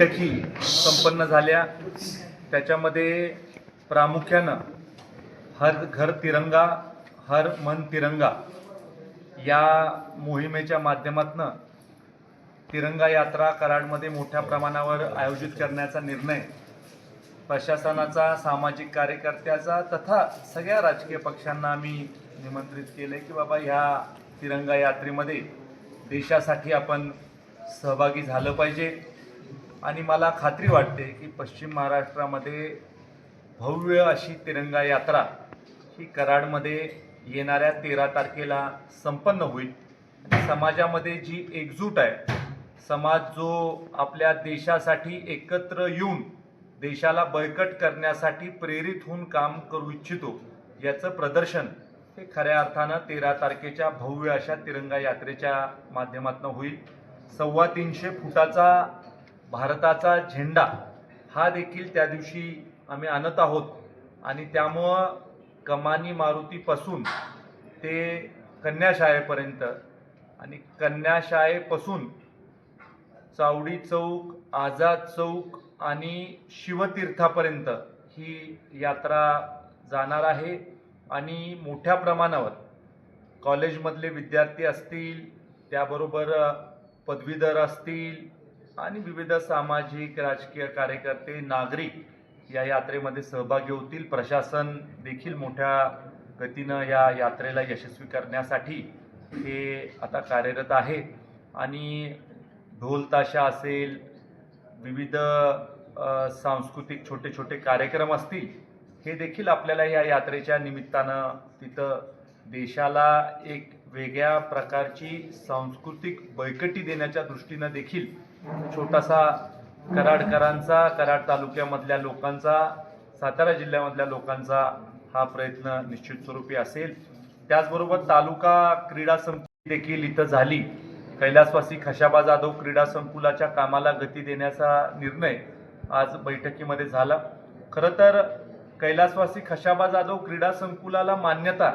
बैठकी संपन्न झाल्या। त्याच्यामध्ये प्रामुख्यानं हर घर तिरंगा हर मन तिरंगा या मोहिमेच्या माध्यमातून तिरंगा यात्रा कराडमध्ये मोठ्या प्रमाणावर आयोजित करण्याचा निर्णय प्रशासनाचा, सामाजिक कार्यकर्त्याचा तथा सगळ्या राजकीय पक्षांना आम्ही निमंत्रित केले की बाबा ह्या तिरंगा यात्रेमध्ये देशासाठी आपण सहभागी झालं पाहिजे। आणि मला खात्री वाटते की पश्चिम महाराष्ट्रामध्ये भव्य अशी तिरंगा यात्रा ही कराडमध्ये येणाऱ्या 13 तारखेला संपन्न होईल। समाजामध्ये जी एकजूट आहे, समाज जो आपल्या देशासाठी एकत्र येऊन देशाला बळकट करण्यासाठी प्रेरित होऊन काम करू इच्छितो, याचं प्रदर्शन हे खऱ्या अर्थानं 13 तारखेच्या भव्य अशा तिरंगा यात्रेच्या माध्यमातून होईल। 350 फुटाचा भारताचा झेंडा हा देखील त्या दिवशी आम्ही आणत आहोत आणि त्यामुळं कमानी मारुतीपासून ते कन्याशाळेपर्यंत आणि कन्याशाळेपासून चावडी चौक, आझाद चौक आणि शिवतीर्थापर्यंत ही यात्रा जाणार आहे। आणि मोठ्या प्रमाणावर कॉलेजमधले विद्यार्थी असतील, त्याबरोबर पदवीधर असतील आणि विविध सामाजिक राजकीय कार्यकर्ते, नागरिक या यात्रेमध्ये सहभागी होतील। प्रशासन देखील मोठ्या गतीनं या यात्रेला यशस्वी करण्यासाठी हे आता कार्यरत आहे आणि ढोल ताशा असेल, विविध सांस्कृतिक छोटे छोटे कार्यक्रम असतील, हे देखील आपल्याला या यात्रेच्या निमित्तानं तिथं देशाला एक वेगळ्या प्रकारची सांस्कृतिक बळकटी देण्याच्या दृष्टीनं देखील छोटासा कराडकरांचा, कराड तालुक्यामधल्या लोकांचा, सातारा जिल्ह्यामधल्या लोकांचा हा प्रयत्न निश्चित स्वरूपी असेल। त्याचबरोबर तालुका क्रीडा संकुल देखील इथं झाली। कैलासवासी खशाबा जाधव क्रीडा संकुलाच्या कामाला गती देण्याचा निर्णय आज बैठकीमध्ये झाला। खरं तर कैलासवासी खशाबा जाधव क्रीडा संकुलाला मान्यता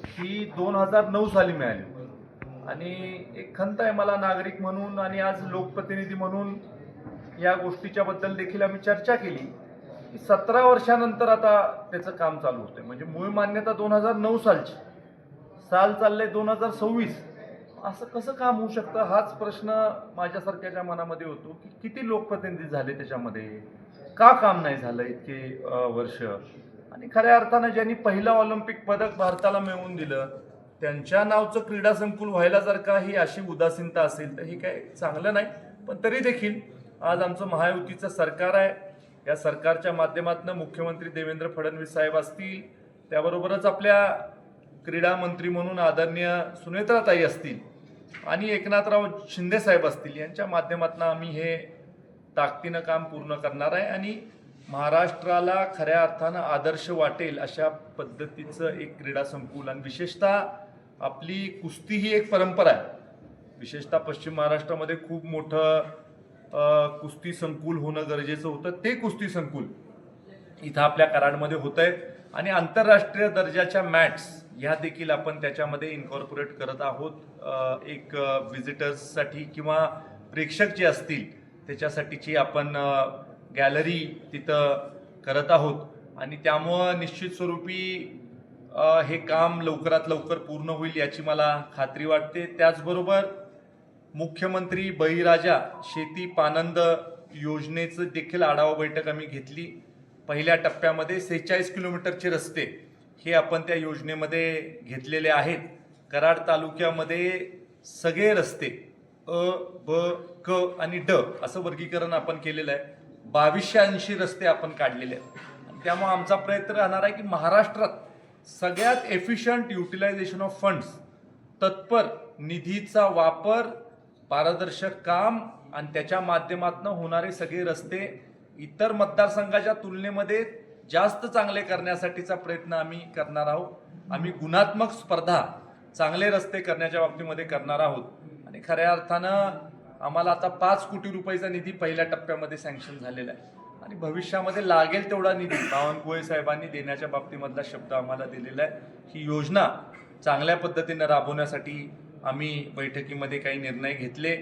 ही 2009 साली मिळाली आणि एक खंत आहे मला नागरिक म्हणून आणि आज लोकप्रतिनिधी म्हणून या गोष्टीच्या बद्दल देखील आम्ही चर्चा केली की 17 वर्षानंतर आता त्याचं काम चालू होतंय। म्हणजे मूळ मान्यता 2009 सालची, साल चाललंय 2026, असं कसं काम होऊ शकतं हाच प्रश्न माझ्यासारख्याच्या मनामध्ये होतो की किती लोकप्रतिनिधी झाले त्याच्यामध्ये, का काम नाही झालं इतके वर्ष। आणि खऱ्या अर्थानं ज्यांनी पहिलं ऑलिम्पिक पदक भारताला मिळवून दिलं त्यांच्या नावचं क्रीडा संकुल व्हायला जर का ही अशी उदासीनता असेल तर हे काय चांगलं नाही। पण तरी देखील आज आमचं महायुतीचं सरकार आहे, या सरकारच्या माध्यमातून मुख्यमंत्री देवेंद्र फडणवीस साहेब असतील, त्याबरोबरच आपल्या क्रीडा मंत्री म्हणून आदरणीय सुनेत्राताई असतील आणि एकनाथराव शिंदे साहेब असतील, यांच्या माध्यमातून आम्ही हे ताकदीनं काम पूर्ण करणार आहे आणि महाराष्ट्राला खऱ्या अर्थानं आदर्श वाटेल अशा पद्धतीचं एक क्रीडा संकुल। आणि विशेषतः आपली कुस्ती ही एक परंपरा आहे, विशेषतः पश्चिम महाराष्ट्रामध्ये खूप मोठं कुस्ती संकुल होणं गरजेचं होतं। ते कुस्ती संकुल इथं आपल्या कराडमध्ये होत आहे आणि आंतरराष्ट्रीय दर्जाच्या मॅट्स ह्या देखील आपण त्याच्यामध्ये इन्कॉर्पोरेट करत आहोत। एक व्हिजिटर्ससाठी किंवा प्रेक्षक जे असतील त्याच्यासाठीची आपण गॅलरी तिथं करत आहोत आणि त्यामुळं निश्चित स्वरूपी हे काम लवकरात लवकर पूर्ण होईल याची मला खात्री वाटते। त्याचबरोबर मुख्यमंत्री बळीराजा शेती पानंद योजनेचं देखील आढावा बैठक आम्ही घेतली। पहिल्या टप्प्यामध्ये 46 किलोमीटरचे रस्ते हे आपण त्या योजनेमध्ये घेतलेले आहेत। कराड तालुक्यामध्ये सगळे रस्ते अ, ब, क आणि ड असं वर्गीकरण आपण केलेलं आहे। 2280 रस्ते आपण काढलेले आहेत आणि त्यामुळे आमचा प्रयत्न राहणार आहे की महाराष्ट्रात सगळ्यात एफिशियंट युटिलायझेशन ऑफ फंड्स, तत्पर निधीचा वापर, पारदर्शक काम आणि त्याच्या माध्यमातून होणारे सगळे रस्ते इतर मतदारसंघाच्या तुलनेमध्ये जास्त चांगले करण्यासाठीचा प्रयत्न आम्ही करणार आहोत। आम्ही गुणात्मक स्पर्धा चांगले रस्ते करण्याच्या बाबतीमध्ये करणार आहोत आणि खऱ्या अर्थानं आम्हाला आता 5 कोटी रुपयाचा निधी पहिल्या टप्प्यामध्ये सँक्शन झालेला आहे आणि भविष्यामध्ये लागेल तेवढा निधी बावनकुळे साहेबांनी देण्याच्या बाबतीमधला शब्द आम्हाला दिलेला आहे। ही योजना चांगल्या पद्धतीने राबवण्यासाठी आम्ही बैठकीमध्ये काही निर्णय घेतले।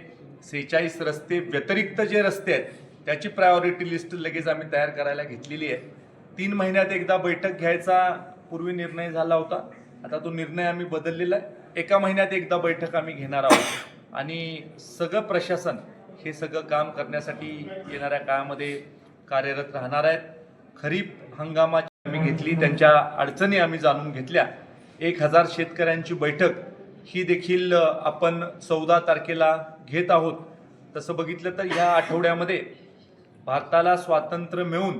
46 रस्ते व्यतिरिक्त जे रस्ते आहेत त्याची प्रायोरिटी लिस्ट लगेच आम्ही तयार करायला घेतलेली आहे. 3 महिन्यात एकदा बैठक घ्यायचा पूर्वी निर्णय झाला होता. आता तो निर्णय आम्ही बदललेला आहे. 1 महिन्यात एकदा बैठक आम्ही घेणार आहोत आणि सगळं प्रशासन हे सगळं काम करण्यासाठी येणाऱ्या काळामध्ये कार्यरत राहणार आहेत. खरीप हंगामाची आम्ही घेतली, त्यांच्या अडचणी आम्ही जाणून घेतल्या. 1000 शेतकऱ्यांची बैठक ही देखील आपण 14 तारखेला घेत आहोत. तसं बघितलं तर ह्या आठवड्यामध्ये भारताला स्वातंत्र्य मिळून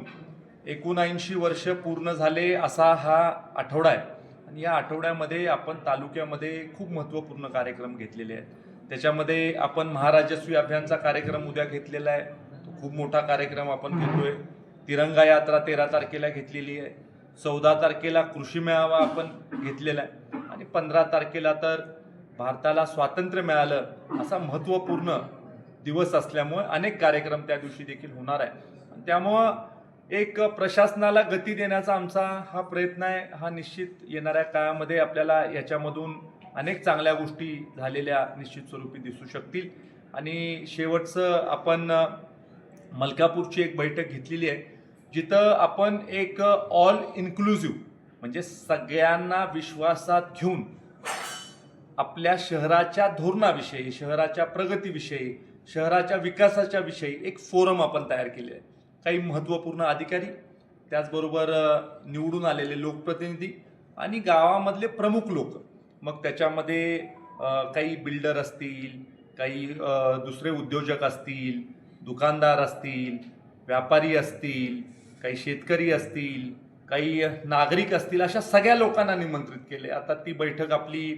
79 वर्ष पूर्ण झाले असा हा आठवडा आहे आणि या आठवड्यामध्ये आपण तालुक्यामध्ये खूप महत्त्वपूर्ण कार्यक्रम घेतलेले आहेत. त्याच्यामध्ये आपण महाराजस्वी अभियानचा कार्यक्रम उद्या घेतलेला आहे. तो खूप मोठा कार्यक्रम आपण घेतोय. तिरंगा यात्रा 13 तारखेला घेतलेली आहे. 14 तारखेला कृषी मेळावा आपण घेतलेला आहे आणि 15 तारखेला तर भारताला स्वातंत्र्य मिळालं असा महत्त्वपूर्ण दिवस असल्यामुळे अनेक कार्यक्रम त्या दिवशी देखील होणार आहे. त्यामुळं एक प्रशासनाला गती देण्याचा आमचा हा प्रयत्न आहे. हा निश्चित येणाऱ्या काळामध्ये आपल्याला याच्यामधून अनेक चांगल्या गोष्टी झालेल्या निश्चित स्वरूपी दिसू शकतील. आणि शेवटचं आपण मलकापूरची एक बैठक घेतलेली आहे, जिथं आपण एक ऑल इन्क्लुसिव्ह म्हणजे सगळ्यांना विश्वासात घेऊन आपल्या शहराच्या धोरणाविषयी, शहराच्या प्रगतीविषयी, शहराच्या विकासाच्या विषयी एक फोरम आपण तयार केले आहे. काही महत्त्वपूर्ण अधिकारी, त्याचबरोबर निवडून आलेले लोकप्रतिनिधी आणि गावामधले प्रमुख लोक, मग त्याच्यामध्ये काही बिल्डर असतील, काही दुसरे उद्योजक असतील, दुकानदार असतील, व्यापारी असतील, काही शेतकरी असतील, काही नागरिक असतील, अशा सगळ्या लोकांना निमंत्रित केले. आता ती बैठक आपली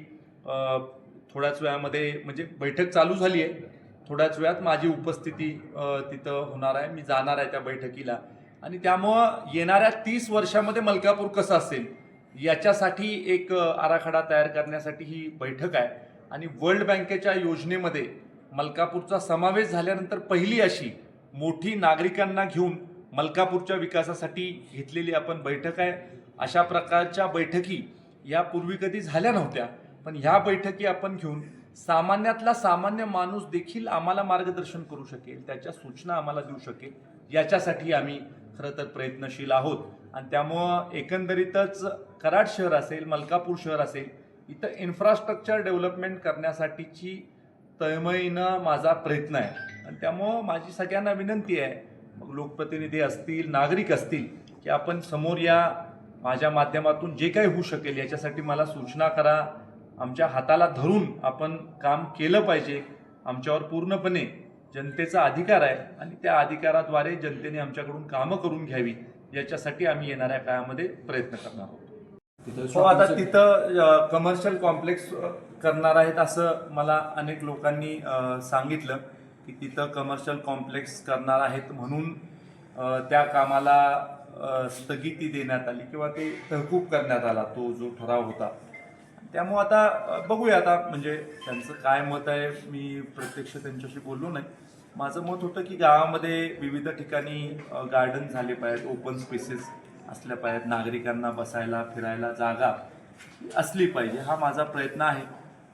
थोड्याच वेळामध्ये म्हणजे बैठक चालू झाली आहे. थोड्याच वेळात माझी उपस्थिती तिथं होणार आहे. मी जाणार आहे त्या बैठकीला आणि त्यामुळं येणाऱ्या 30 वर्षामध्ये मलकापूर कसं असेल याच्यासाठी एक आराखडा तयार करण्यासाठी ही बैठक आहे. आणि वर्ल्ड बँकेच्या योजनेमध्ये मलकापूरचा समावेश झाल्यानंतर पहिली अशी मोठी नागरिकांना घेऊन मलकापूरच्या विकासासाठी घेतलेली आपण बैठक आहे. अशा प्रकारच्या बैठकी यापूर्वी कधी झाल्या नव्हत्या, पण ह्या बैठकी आपण घेऊन सामान्यातला सामान्य माणूस देखील आम्हाला मार्गदर्शन करू शकेल, त्याच्या सूचना आम्हाला देऊ शकेल, याच्यासाठी आम्ही खरं तर प्रयत्नशील आहोत. आणि त्यामुळं एकंदरीतच कराड शहर असेल, मलकापूर शहर असेल, इथं इन्फ्रास्ट्रक्चर डेव्हलपमेंट करण्यासाठीची तळमळीनं माझा प्रयत्न आहे. आणि त्यामुळं माझी सगळ्यांना विनंती आहे, मग लोकप्रतिनिधी असतील, नागरिक असतील, की आपण समोर या, माझ्या माध्यमातून जे काही होऊ शकेल याच्यासाठी मला सूचना करा. आमच्या हाताला धरून आपण काम केलं पाहिजे. आमच्यावर पूर्णपणे जनतेचा अधिकार आहे आणि त्या अधिकाराद्वारे जनतेने आमच्याकडून कामं करून घ्यावी, याच्यासाठी आम्ही येणाऱ्या काळामध्ये प्रयत्न करणार आहोत. आता तिथं कमर्शियल कॉम्प्लेक्स करणार आहेत असं मला अनेक लोकांनी सांगितलं की तिथं कमर्शियल कॉम्प्लेक्स करणार आहेत, म्हणून त्या कामाला स्थगिती देण्यात आली किंवा ते तहकूब करण्यात आला, तो जो ठराव होता. त्यामुळं आता बघूया, आता म्हणजे त्यांचं काय मत आहे मी प्रत्यक्ष त्यांच्याशी बोललो नाही. माझं मत होतं की गावामध्ये विविध ठिकाणी गार्डन झाले पाहिजेत, ओपन स्पेसेस असल्या पाहिजेत, नागरिकांना बसायला फिरायला जागा असली पाहिजे, हा माझा प्रयत्न आहे.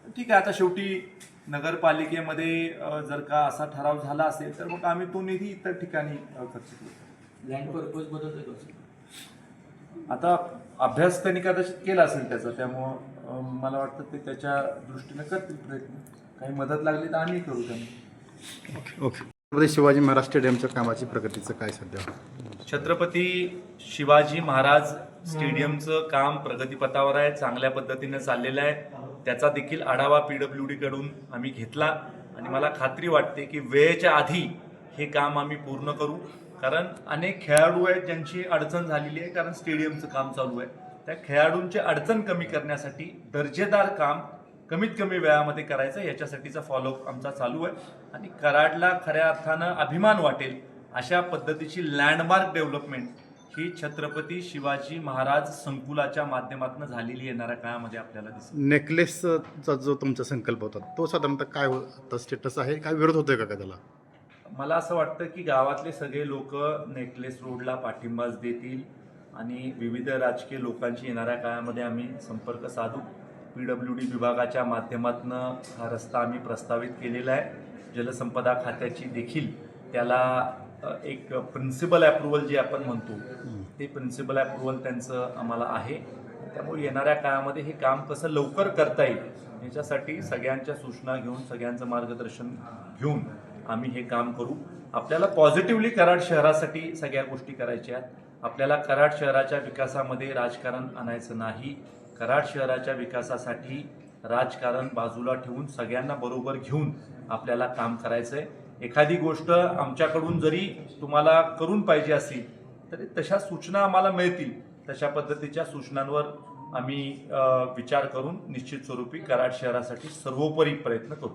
ठीक आहे, आता शेवटी नगरपालिकेमध्ये जर का असा ठराव झाला असेल तर मग आम्ही तो निधी इतर ठिकाणी खर्च करू. लँड पर्पज बदलतोय कसं? आता अभ्यास त्यांनी कदाचित केला असेल त्याचा, त्यामुळं मला वाटतं ते त्याच्या दृष्टीने करतील प्रयत्न. काही मदत लागली तर आम्ही करू त्यांना. ओके. शिवाजी महाराज स्टेडियमच्या कामाची प्रगतीचं काय सध्या? छत्रपती शिवाजी महाराज स्टेडियमचं काम प्रगतीपथावर आहे, चांगल्या पद्धतीनं चाललेलं आहे. त्याचा देखील आढावा PWD कडून आम्ही घेतला आणि मला खात्री वाटते की वेळेच्या आधी हे काम आम्ही पूर्ण करू. कारण अनेक खेळाडू आहेत ज्यांची अडचण झालेली आहे, कारण स्टेडियमचं काम चालू आहे. त्या खेळाडूंची अडचण कमी करण्यासाठी दर्जेदार काम कमीत कमी वेळामध्ये करायचं, याच्यासाठीचा फॉलोअप आमचा चालू आहे. आणि कराडला खऱ्या अर्थानं अभिमान वाटेल अशा पद्धतीची लँडमार्क डेव्हलपमेंट ही छत्रपती शिवाजी महाराज संकुलाच्या माध्यमातून झालेली येणाऱ्या काळामध्ये आपल्याला दिसेल. नेकलेसचा जो तुमचा संकल्प होता तो साधारणतः काय होता, स्टेटस आहे, काय विरोध होतोय का त्याला? मला असं वाटतं की गावातले सगळे लोक नेकलेस रोडला पाठिंबाच देतील आणि विविध राजकीय लोकांशी येणाऱ्या काळामध्ये आम्ही संपर्क साधू. PWD विभागाच्या माध्यमातून हा रस्ता आम्ही प्रस्तावित केलेला आहे. जलसंपदा खात्याची देखील त्याला एक प्रिन्सिपल अप्रुव्हल जे आपण म्हणतो ते प्रिन्सिपल अप्रुव्हल त्यांचं आम्हाला आहे. त्यामुळे येणाऱ्या काळामध्ये हे काम कसं लवकर करता येईल याच्यासाठी सगळ्यांच्या सूचना घेऊन सगळ्यांचं मार्गदर्शन घेऊन आम्ही हे काम करू. आपल्याला पॉझिटिव्हली कराड शहरासाठी सगळ्या गोष्टी करायच्या आहेत. आपल्याला कराड शहराच्या विकासामध्ये राजकारण आणायचं नाही. कराड शहराच्या विकासासाठी राजकारण बाजूला ठेवून सगळ्यांना बरोबर घेऊन आपल्याला काम करायचं आहे. एखादी गोष्ट आमच्याकडून जरी तुम्हाला करून पाहिजे असेल तरी तशा सूचना आम्हाला मिळतील. तशा पद्धतीच्या सूचनांवर आम्ही विचार करून निश्चित स्वरूपी कराड शहरासाठी सर्वोपरी प्रयत्न करू.